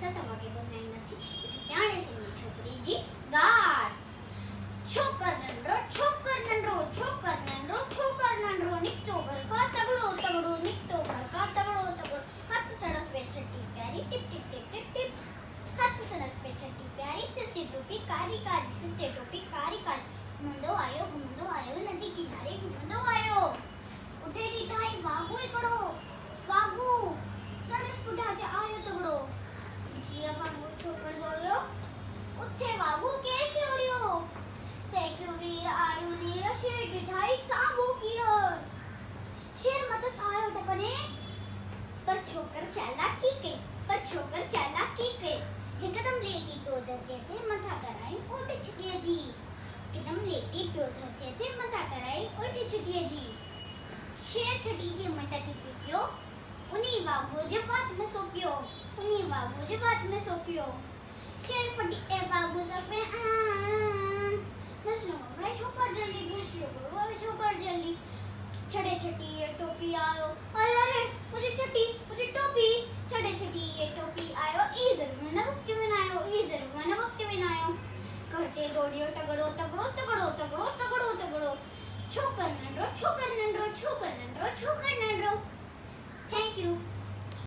तवा के बनाई नसी एक सियाणे सिंह छोकरी जी गार छोकर नंरो निकतो घर का तगड़ो निकतो घर का तगड़ो हाथ सड़स पे छठी प्यारी tip tip tip tip tip हाथ सड़स पे छठी प्यारी सिर ते टोपी कारी घुमंदो आयो नदी किनारे घुमंदो आयो उठे ठाई वागू एकड़ो वागू सड़स पुठाते आयो तगड़ो जिया पागू छोकर दौड़ियो उठे वागू कैसे उड़ियो ते क्यों वीर आयु नीर शेर ठाई साबू की शेर मत सायो टपने पर छोकर चालाकी के एकदम लेटी को धरते थे मथा कराई ओट छटिया जी एकदम लेटी को धरते थे मथा कराई ओट छटिया जी शेर छटी जी मटा टिपी पियो उन्हीं बाबू जब बात में सोपियो शेर फटी ए बाबू सब में मसनो भाई छोकर जल्दी छड़े छटी ये टोपी आयो अरे मुझे टोपी